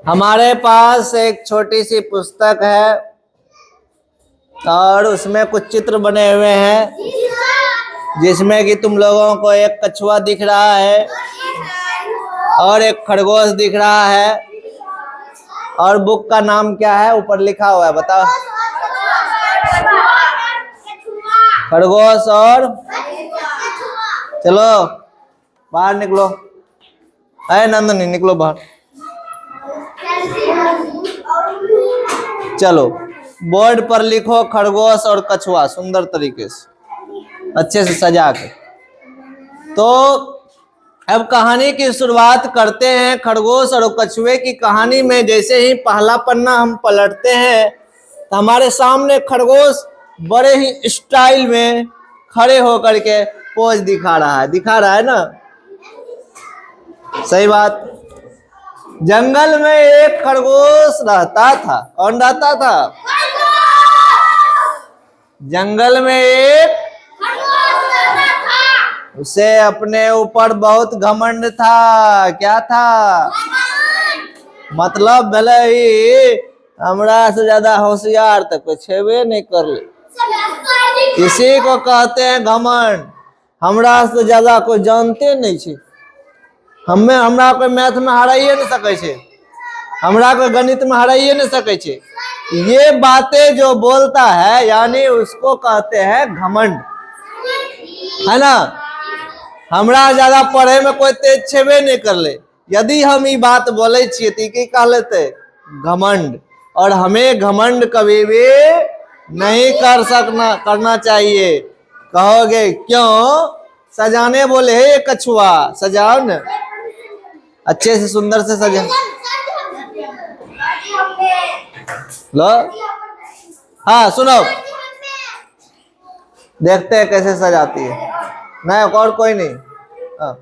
हमारे पास एक छोटी सी पुस्तक है और उसमें कुछ चित्र बने हुए हैं जिसमें कि तुम लोगों को एक कछुआ दिख रहा है और एक खरगोश दिख रहा है। और बुक का नाम क्या है ऊपर लिखा हुआ है, बताओ। खरगोश और चलो बाहर निकलो। अरे नंदनी निकलो बाहर। चलो बोर्ड पर लिखो खरगोश और कछुआ सुंदर तरीके से अच्छे से सजा के। तो अब कहानी की शुरुआत करते हैं। खरगोश और कछुए की कहानी में जैसे ही पहला पन्ना हम पलटते हैं तो हमारे सामने खरगोश बड़े ही स्टाइल में खड़े होकर के पोज दिखा रहा है ना। सही बात। जंगल में एक खरगोश रहता था। कौन रहता था? जंगल में एक उसे अपने ऊपर बहुत घमंड था। क्या था? मतलब भले ही हमरा से ज्यादा होशियार तक कोई छेबे नहीं कर ले। किसी को कहते हैं घमंड। हमरा से ज्यादा कोई जानते नहीं छे। हमरा कोई मैथ में हराइए नहीं सके छे, हमरा कोई गणित में हराइए नहीं सके छे। ये बातें जो बोलता है यानी उसको कहते हैं घमंड, है ना। हमरा ज्यादा पढ़े में कोई तेज छेबे नहीं कर ले, यदि हम ये बात बोले छे तो की कह लेते? घमंड। और हमें घमंड कभी भी नहीं करना चाहिए। कहोगे क्यों? सजाने बोले है कछुआ, सजाओ न अच्छे से सुंदर से सजा लो। हाँ सुनो, देखते हैं कैसे सजाती है। नहीं और कोई नहीं। हाँ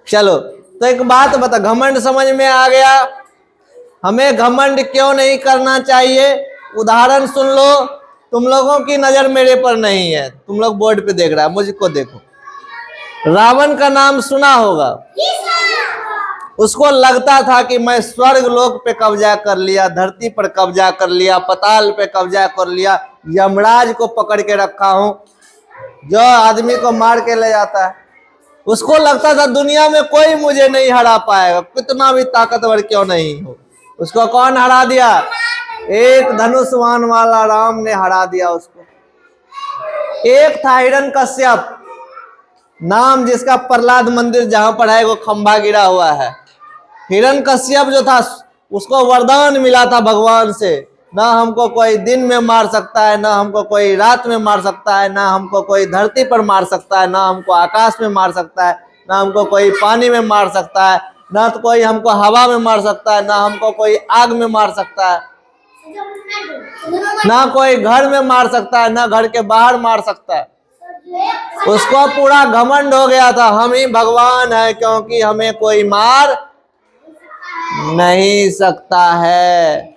चलो, तो एक बात बता, घमंड समझ में आ गया। हमें घमंड क्यों नहीं करना चाहिए उदाहरण सुन लो। तुम लोगों की नजर मेरे पर नहीं है, तुम लोग बोर्ड पे देख रहा है, मुझको देखो। रावण का नाम सुना होगा। उसको लगता था कि मैं स्वर्ग लोक पे कब्जा कर लिया, धरती पर कब्जा कर लिया, पाताल पे कब्जा कर लिया, यमराज को पकड़ के रखा हूं जो आदमी को मार के ले जाता है। उसको लगता था दुनिया में कोई मुझे नहीं हरा पाएगा, कितना भी ताकतवर क्यों नहीं हो। उसको कौन हरा दिया? एक धनुषवान वाला राम ने हरा दिया उसको। एक था हिरण्यकश्यप नाम, जिसका प्रहलाद मंदिर जहां पर है वो खंभा गिरा हुआ है। हिरण्यकश्यप जो था उसको वरदान मिला था भगवान से, ना हमको कोई दिन में मार सकता है, ना हमको कोई रात में मार सकता है, ना हमको कोई धरती पर मार सकता है, ना हमको आकाश में मार सकता है, ना हमको कोई पानी में मार सकता है, ना तो कोई हमको हवा में मार सकता है, ना हमको कोई आग में मार सकता है, ना कोई घर में मार सकता है, ना घर के बाहर मार सकता है। उसको पूरा घमंड हो गया था हम ही भगवान है, क्योंकि हमें कोई मार नहीं सकता है।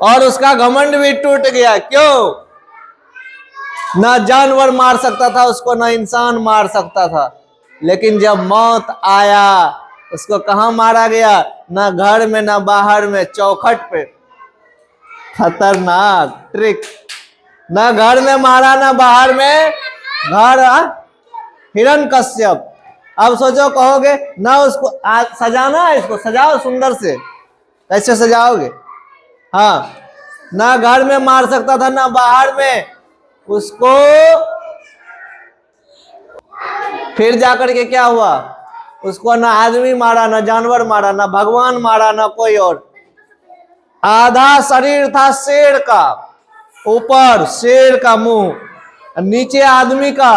और उसका घमंड भी टूट गया। क्यों? ना जानवर मार सकता था उसको, ना इंसान मार सकता था। लेकिन जब मौत आया उसको कहां मारा गया? ना घर में ना बाहर में, चौखट पे। खतरनाक ट्रिक। ना घर में मारा ना बाहर में। घर हिरण्यकश्यप। अब सोचो, कहोगे ना उसको सजाना है, इसको सजाओ सुंदर से। कैसे सजाओगे? हाँ, ना घर में मार सकता था ना बाहर में। उसको फिर जाकर के क्या हुआ? उसको ना आदमी मारा, ना जानवर मारा, ना भगवान मारा, ना कोई और। आधा शरीर था शेर का, ऊपर शेर का मुंह, नीचे आदमी का,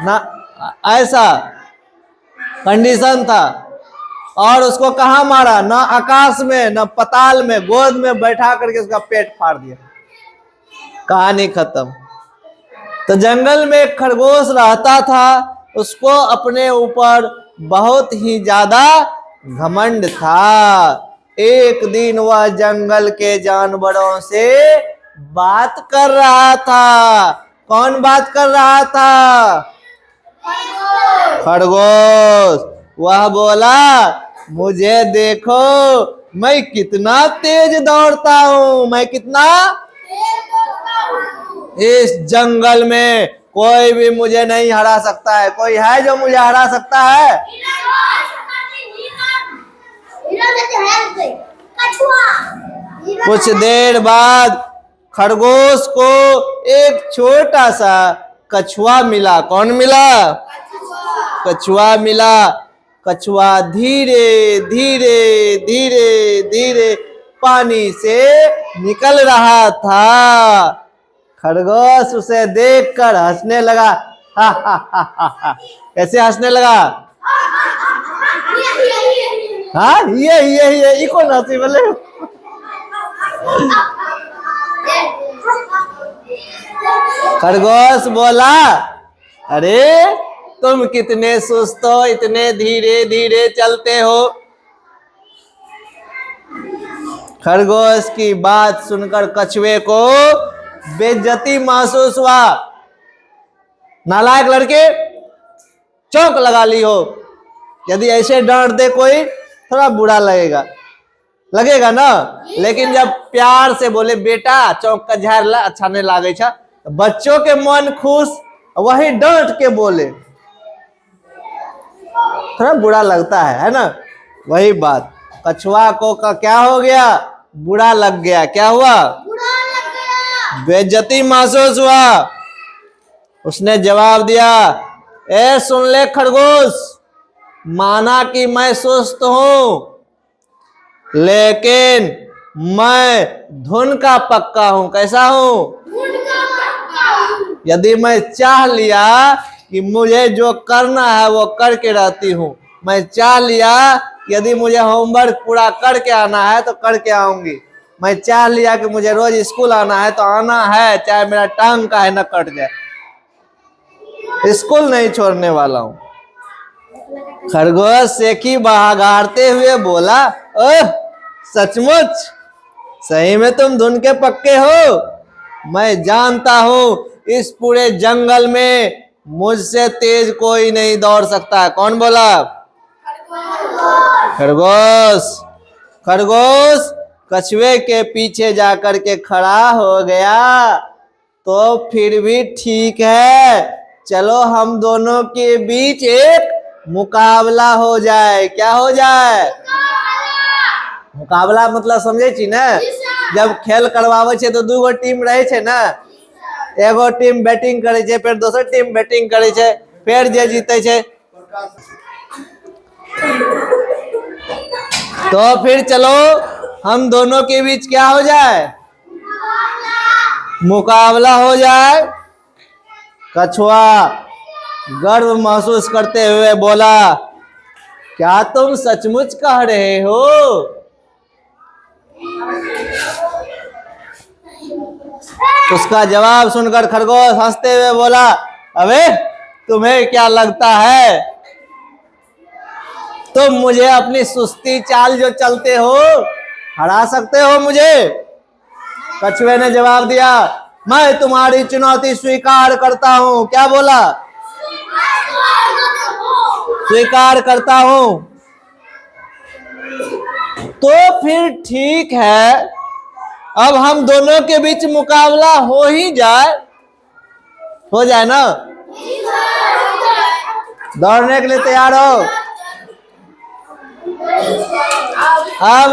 ना ऐसा कंडीशन था। और उसको कहां मारा? ना आकाश में ना पाताल में, गोद में बैठा करके उसका पेट फाड़ दिया। कहानी खत्म। तो जंगल में एक खरगोश रहता था, उसको अपने ऊपर बहुत ही ज्यादा घमंड था। एक दिन वह जंगल के जानवरों से बात कर रहा था। कौन बात कर रहा था? खरगोश। वह बोला, मुझे देखो, मैं कितना तेज दौड़ता हूँ, मैं कितना। इस जंगल में कोई भी मुझे नहीं हरा सकता है। कोई है जो मुझे हरा सकता है? कुछ देर बाद खरगोश को एक छोटा सा कछुआ मिला। कौन मिला? कछुआ मिला। कछुआ धीरे धीरे धीरे धीरे पानी से निकल रहा था। खरगोश उसे देखकर हंसने लगा। हा हा हा हा हा। कैसे हंसने लगा? हाँ, ये इको हंसी बोले। खरगोश बोला, अरे तुम कितने सुस्त हो, इतने धीरे धीरे चलते हो। खरगोश की बात सुनकर कछुए को बेइज्जती महसूस हुआ। नालायक लड़के, चौंक लगा ली हो। यदि ऐसे डांट दे कोई, थोड़ा बुरा लगेगा ना। लेकिन जब प्यार से बोले, बेटा चौक का झाड़ ला, अच्छा नहीं लागे छा, तो बच्चों के मन खुश, वही डांट के बोले थोड़ा बुरा लगता है ना। वही बात कछुआ को क्या हो गया? बुरा लग गया। क्या हुआ? बुरा लग गया, बेइज्जती महसूस हुआ। उसने जवाब दिया, ए सुन ले खरगोश, माना कि मैं सुस्त हूं, लेकिन मैं धुन का पक्का हूं। कैसा हूं? धुन का पक्का हूं। यदि मैं चाह लिया कि मुझे जो करना है वो करके रहती हूं, मैं चाह लिया यदि मुझे होमवर्क पूरा करके आना है तो करके आऊंगी, मैं चाह लिया कि मुझे रोज स्कूल आना है तो आना है, चाहे मेरा टांग का है ना कट जाए, स्कूल नहीं छोड़ने वाला हूं। खरगोश सेखी बहागारते हुए बोला, ओह सचमुच, सही में तुम धुन के पक्के हो। मैं जानता हूं इस पूरे जंगल में मुझसे तेज कोई नहीं दौड़ सकता। कौन बोला? खरगोश। खरगोश कछुए के पीछे जाकर के खड़ा हो गया। तो फिर भी ठीक है, चलो हम दोनों के बीच एक मुकाबला हो जाए। क्या हो जाए? मुकाबला मतलब समझे छी ना? जब खेल करवावे छे तो दूगो टीम रहे छे ना, एगो टीम बैटिंग करे छे, फिर दोसर टीम बैटिंग करे छे, फिर जे जीते छे। तो फिर चलो हम दोनों के बीच क्या हो जाए? मुकाबला हो जाए। कछुआ गर्व महसूस करते हुए बोला, क्या तुम सचमुच कह रहे हो? उसका जवाब सुनकर खरगोश हंसते हुए बोला, अबे तुम्हें क्या लगता है तुम मुझे अपनी सुस्ती चाल जो चलते हो हरा सकते हो मुझे? कछुए ने जवाब दिया, मैं तुम्हारी चुनौती स्वीकार करता हूं। क्या बोला? स्वीकार करता हूं। तो फिर ठीक है, अब हम दोनों के बीच मुकाबला हो ही जाए। हो जाए ना? दौड़ने के लिए तैयार हो? अब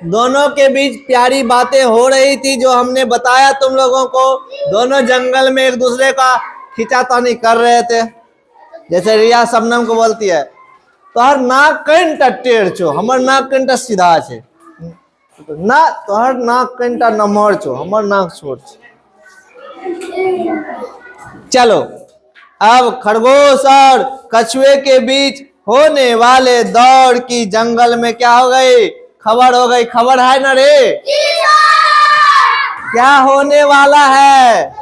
दोनों के बीच प्यारी बातें हो रही थी जो हमने बताया तुम लोगों को। दोनों जंगल में एक दूसरे का खींचातानी कर रहे थे। जैसे रिया शबनम को बोलती है, तोहर नाक कनटा टेढ़ छो, हमर नाक कनटा सीधा छे ना, तोहर नाक कनटा नम्हर छो, हमर नाक छोट छे। चलो अब खरगोश और कछुए के बीच होने वाले दौड़ की जंगल में क्या हो गई? खबर हो गई। खबर है ना रे? क्या होने वाला है?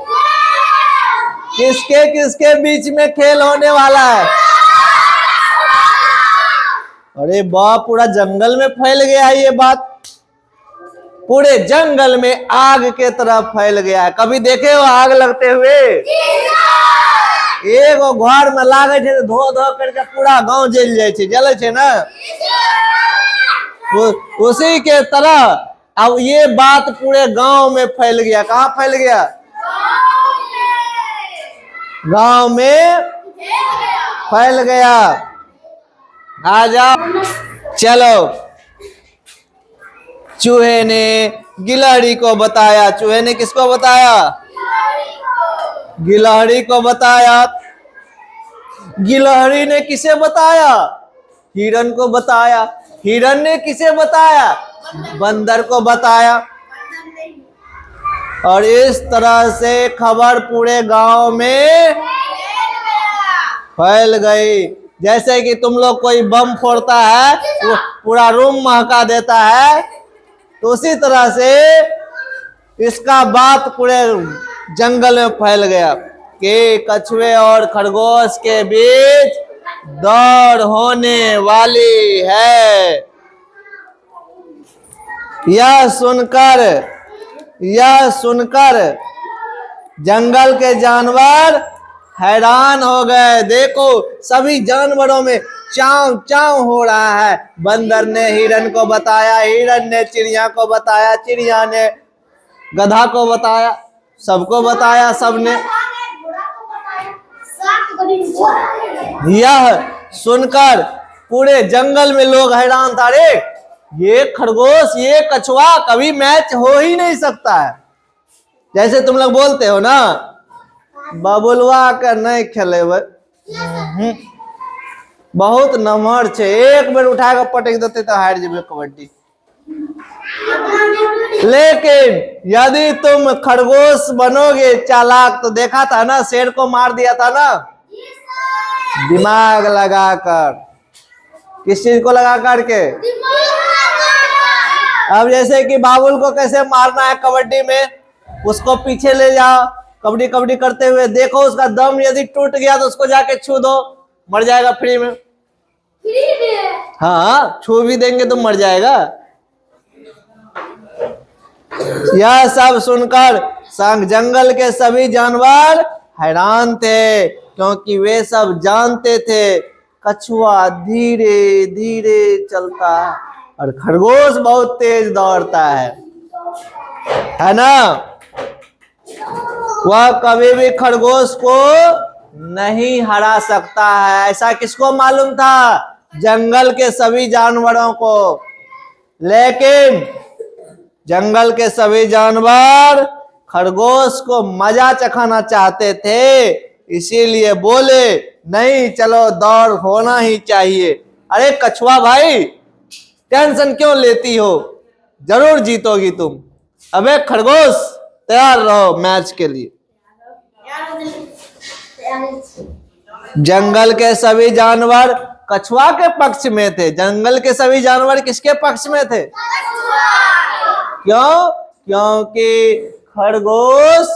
किसके किसके बीच में खेल होने वाला है? अरे बाप, पूरा जंगल में फैल गया है ये बात। पूरे जंगल में आग के तरह फैल गया है। कभी देखे हो आग लगते हुए? एगो घर में लागे छे तो धो धो करके पूरा गांव जल जाए छे। जले छे ना? उसी के तरह अब ये बात पूरे गांव में फैल गया। कहाँ फैल गया? गांव में फैल गया। आ जाओ, चलो। चूहे ने गिलहरी को बताया। चूहे ने किसको बताया? गिलहरी को बताया। गिलहरी ने किसे बताया? हिरन को बताया। हिरन ने किसे बताया? बंदर को बताया। और इस तरह से खबर पूरे गांव में फैल गई। जैसे कि तुम लोग कोई बम फोड़ता है, वो पूरा रूम महका देता है, तो उसी तरह से इसका बात पूरे जंगल में फैल गया कि कछुए और खरगोश के बीच दौड़ होने वाली है। यह सुनकर जंगल के जानवर हैरान हो गए। देखो, सभी जानवरों में चाव चाव हो रहा है। बंदर ने हिरन को बताया, हिरन ने चिड़िया को बताया, चिड़िया ने गधा को बताया, सबको बताया सबने। यह सुनकर पूरे जंगल में लोग हैरान था। रे, ये खरगोश, ये कछुआ कभी मैच हो ही नहीं सकता है। जैसे तुम लोग बोलते हो ना, बबुलवा के नहीं खेले बहुत नमहर छे, एक बेर उठा के पटक देते तो हार जेबे कबड्डी। लेकिन यदि तुम खरगोश बनोगे चालाक, तो देखा था ना, शेर को मार दिया था ना दिमाग लगाकर। किस चीज को लगा करके? अब जैसे कि बाबुल को कैसे मारना है कबड्डी में, उसको पीछे ले जाओ, कबड्डी कबड्डी करते हुए देखो, उसका दम यदि टूट गया तो उसको जाके छू दो, मर जाएगा फ्री में। हाँ, छू भी देंगे तो मर जाएगा। यह सब सुनकर जंगल के सभी जानवर हैरान थे, क्योंकि वे सब जानते थे कछुआ धीरे धीरे चलता है और खरगोश बहुत तेज दौड़ता है ना। वह कभी भी खरगोश को नहीं हरा सकता है, ऐसा किसको मालूम था? जंगल के सभी जानवरों को। लेकिन जंगल के सभी जानवर खरगोश को मजा चखाना चाहते थे, इसीलिए बोले नहीं, चलो दौड़ होना ही चाहिए। अरे कछुआ भाई, टेंशन क्यों लेती हो, जरूर जीतोगी तुम। अबे खरगोश, तैयार रहो मैच के लिए। जंगल के सभी जानवर कछुआ के पक्ष में थे। जंगल के सभी जानवर किसके पक्ष में थे? क्यों? क्योंकि खरगोश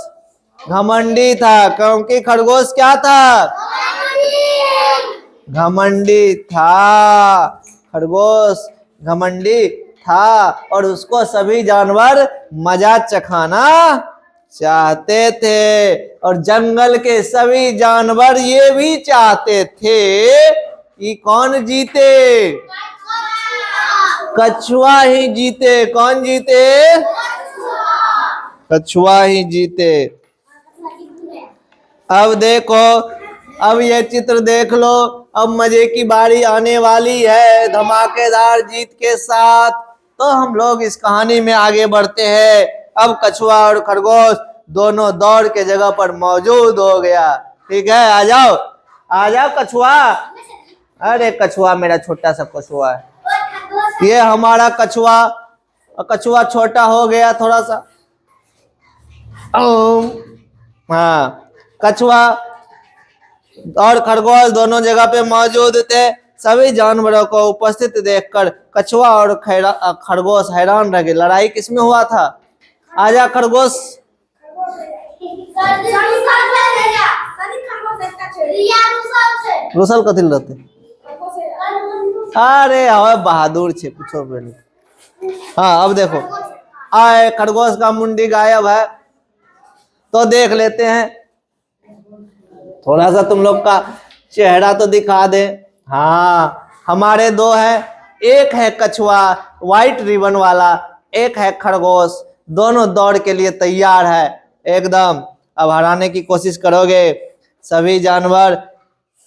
घमंडी था। क्योंकि खरगोश क्या था? घमंडी था। खरगोश घमंडी था और उसको सभी जानवर मजा चखाना चाहते थे। और जंगल के सभी जानवर ये भी चाहते थे कि कौन जीते? कछुआ ही जीते। कौन जीते? कछुआ ही जीते। अब देखो, अब ये चित्र देख लो। अब मजे की बारी आने वाली है धमाकेदार जीत के साथ। तो हम लोग इस कहानी में आगे बढ़ते हैं। अब कछुआ और खरगोश दोनों दौड़ के जगह पर मौजूद हो गया। ठीक है, आ जाओ, आ जाओ कछुआ। अरे कछुआ, मेरा छोटा सा कछुआ है ये, हमारा कछुआ। कछुआ छोटा हो गया थोड़ा सा। हाँ, कछुआ और खरगोश दोनों जगह पे मौजूद थे। सभी जानवरों को उपस्थित देखकर कछुआ और खरगोश हैरान रह गए। लड़ाई किसमें हुआ था? आजा खरगोश। रुसल कथिल रहते? अरे हवा बहादुर छे, पूछो पहले। हाँ, अब देखो, आए खरगोश का मुंडी गायब है, तो देख लेते हैं। थोड़ा सा तुम लोग का चेहरा तो दिखा दे। हाँ, हमारे दो हैं, एक है कछुआ व्हाइट रिबन वाला, एक है खरगोश, दोनों दौड़ के लिए तैयार है एकदम। अब हराने की कोशिश करोगे सभी जानवर।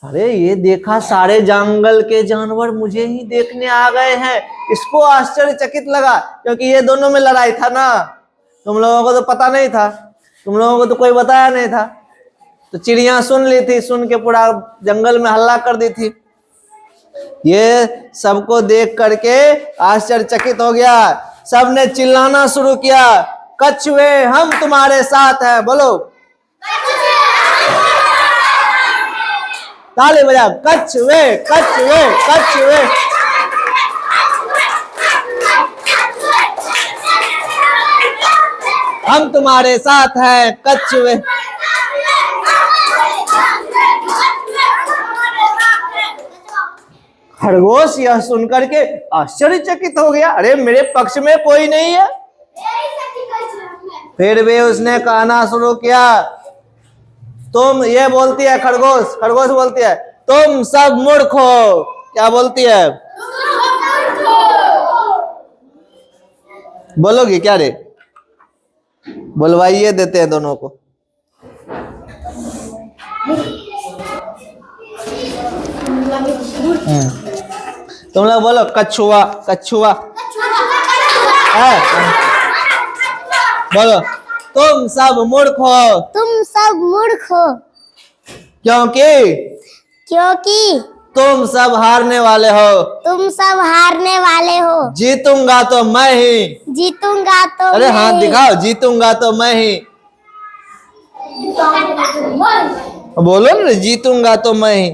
अरे ये देखा, सारे जंगल के जानवर मुझे ही देखने आ गए हैं। इसको आश्चर्यचकित लगा क्योंकि ये दोनों में लड़ाई था ना, तुम लोगों को तो पता नहीं था, तुम लोगों को तो कोई बताया नहीं था। तो चिड़िया सुन ली थी, सुन के पूरा जंगल में हल्ला कर दी थी। ये सबको देख करके आश्चर्यचकित हो गया, सबने चिल्लाना शुरू किया, कछुए हम तुम्हारे साथ हैं। बोलो ताली बजा, कछुए कछुए कछुए। हम तुम्हारे साथ हैं कछुए। खरगोश यह सुनकर के आश्चर्यचकित हो गया, अरे मेरे पक्ष में कोई नहीं है। फिर भी उसने कहना शुरू किया, तुम, ये बोलती है खरगोश, खरगोश बोलती है तुम सब मूर्ख हो। क्या बोलती है? बोलोगी क्या रे? बुलवाइए देते हैं दोनों को। तुम लोग बोलो कछुआ कछुआ। बोलो तुम सब मूर्ख हो। तुम सब मूर्ख हो क्योंकि तुम सब हारने वाले हो। तुम सब हारने वाले हो। जीतूंगा तो मैं ही। जीतूंगा तो अरे मैं हाथ ही। दिखाओ, जीतूंगा तो मैं ही। बोलो ना, जीतूंगा तो मैं ही।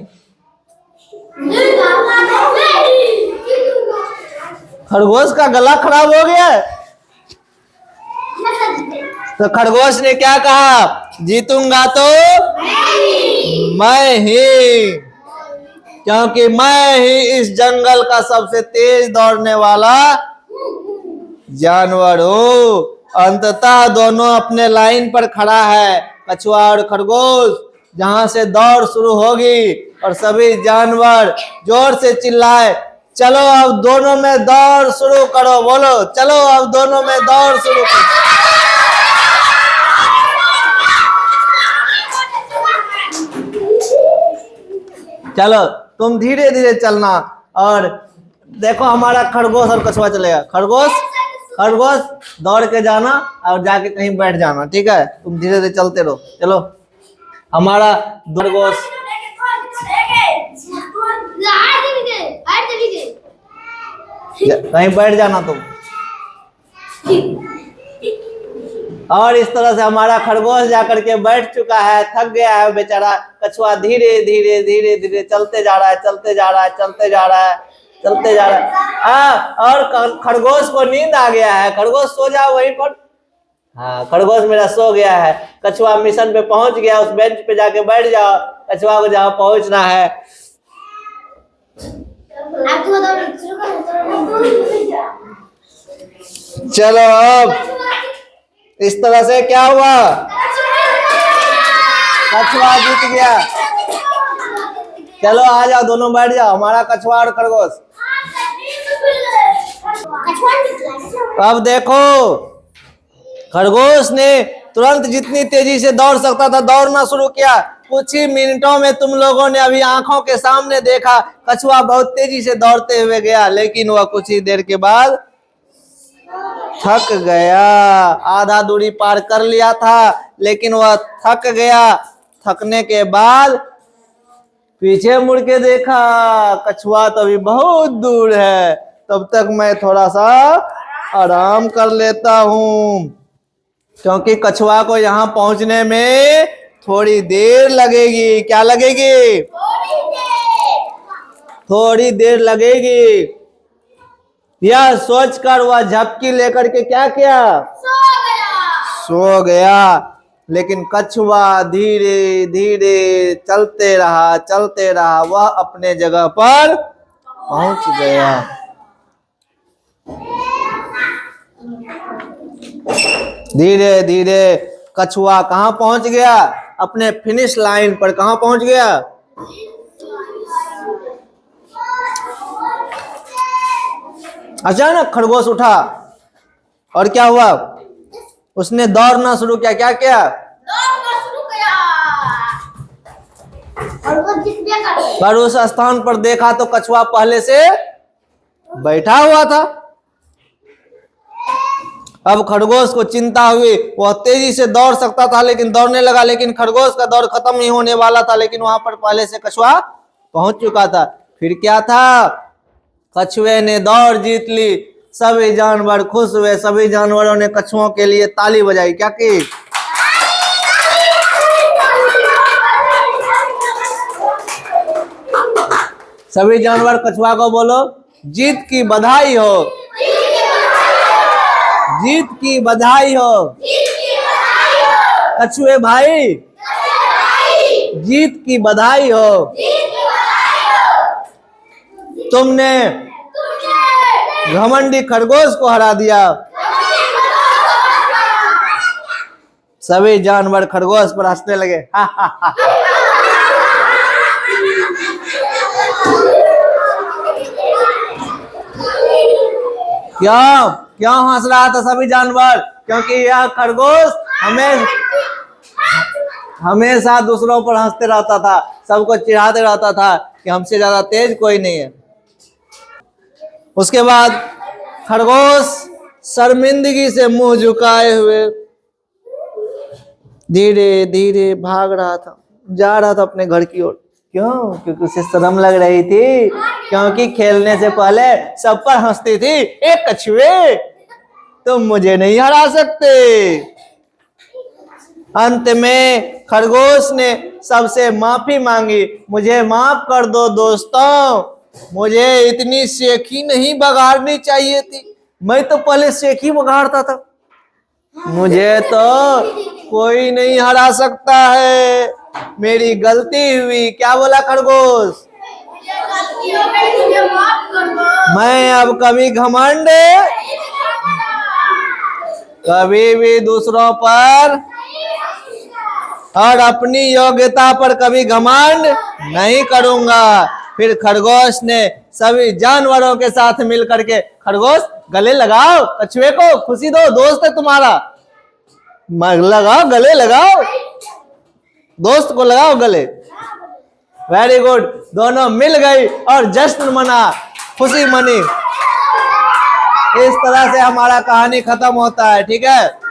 खरगोश का गला खराब हो गया। तो खरगोश ने क्या कहा? जीतूंगा तो मैं ही, क्योंकि मैं ही इस जंगल का सबसे तेज दौड़ने वाला जानवर हूं। अंततः दोनों अपने लाइन पर खड़ा है, कछुआ और खरगोश। जहां से दौड़ शुरू होगी और सभी जानवर जोर से चिल्लाए, चलो अब दोनों में दौड़ शुरू करो। बोलो चलो अब दोनों में दौड़ शुरू करो। चलो तुम धीरे धीरे चलना और देखो हमारा खरगोश और कछुआ चलेगा। खरगोश दौड़ के जाना और जाके कहीं बैठ जाना, ठीक है? तुम धीरे धीरे चलते रहो। चलो हमारा खरगोश कहीं बैठ जाना तुम। और इस तरह से हमारा खरगोश जाकर के बैठ चुका है, थक गया है बेचारा। कछुआ धीरे धीरे धीरे धीरे चलते जा रहा है, चलते जा रहा है, चलते जा रहा है, चलते जा रहा है। हाँ, और खरगोश को नींद आ गया है। खरगोश सो जाओ वहीं पर। हाँ, खरगोश मेरा सो गया है। कछुआ मिशन पे पहुंच गया, उस बेंच पे जाके बैठ जाओ। कछुआ को जहाँ पहुंचना है। चलो अब इस तरह से क्या हुआ? कछुआ जीत गया। चलो आ जाओ, दोनों बैठ जाओ, हमारा कछुआ और खरगोश। अब देखो खरगोश ने तुरंत जितनी तेजी से दौड़ सकता था दौड़ना शुरू किया। कुछ ही मिनटों में तुम लोगों ने अभी आंखों के सामने देखा, कछुआ बहुत तेजी से दौड़ते हुए गया, लेकिन वह कुछ ही देर के बाद थक गया। आधा दूरी पार कर लिया था, लेकिन वह थक गया। थकने के बाद पीछे मुड़ के देखा, कछुआ तो अभी बहुत दूर है, तब तक मैं थोड़ा सा आराम कर लेता हूं, क्योंकि कछुआ को यहाँ पहुंचने में थोड़ी देर लगेगी। क्या लगेगी? थोड़ी देर लगेगी। यह सोचकर वह झपकी लेकर के क्या किया? सो गया। लेकिन कछुआ धीरे धीरे चलते रहा, वह अपने जगह पर पहुंच गया। धीरे धीरे कछुआ कहाँ पहुंच गया? अपने फिनिश लाइन पर। कहाँ पहुंच गया? अचानक खरगोश उठा और क्या हुआ, उसने दौड़ना शुरू किया। क्या किया? दौड़ना शुरू किया और वो जीत गया। पर उस स्थान पर देखा तो कछुआ पहले से बैठा हुआ था। अब खरगोश को चिंता हुई, वह तेजी से दौड़ सकता था लेकिन दौड़ने लगा, लेकिन खरगोश का दौड़ खत्म नहीं होने वाला था, लेकिन वहां पर पहले से कछुआ पहुंच चुका था। फिर क्या था, कछुए ने दौड़ जीत ली। सभी जानवर खुश हुए, सभी जानवरों ने कछुओं के लिए ताली बजाई। क्या की? सभी जानवर कछुआ को बोलो, जीत की बधाई हो, जीत की बधाई हो। कछुए भाई, जीत की बधाई हो, तुमने घमंडी खरगोश को हरा दिया। सभी जानवर खरगोश पर हंसने लगे। क्यों क्यों हंस रहा था सभी जानवर? क्योंकि यह खरगोश हमेशा दूसरों पर हंसते रहता था, सबको चिढ़ाते रहता था कि हमसे ज्यादा तेज कोई नहीं है। उसके बाद खरगोश शर्मिंदगी से मुंह झुकाए हुए धीरे धीरे भाग रहा था, जा रहा था अपने घर की ओर। क्यों? क्योंकि उसे शर्म लग रही थी, क्योंकि खेलने से पहले सब पर हंसती थी, एक कछुए तुम मुझे नहीं हरा सकते। अंत में खरगोश ने सबसे माफी मांगी, मुझे माफ कर दो दोस्तों, मुझे इतनी सेखी नहीं बघाड़नी चाहिए थी, मैं तो पहले सेखी बघाड़ता था, मुझे तो कोई नहीं हरा सकता है, मेरी गलती हुई। क्या बोला खरगोश? गलती हो गई, मुझे माफ कर दो। मैं अब कभी घमंड, कभी भी दूसरों पर और अपनी योग्यता पर कभी घमंड नहीं करूंगा। फिर खरगोश ने सभी जानवरों के साथ मिल करके, खरगोश गले लगाओ, कछुए को खुशी दो, दोस्त है तुम्हारा, लगाओ गले लगाओ, दोस्त को लगाओ गले। वेरी गुड, दोनों मिल गई और जश्न मना, खुशी मनी। इस तरह से हमारा कहानी खत्म होता है। ठीक है।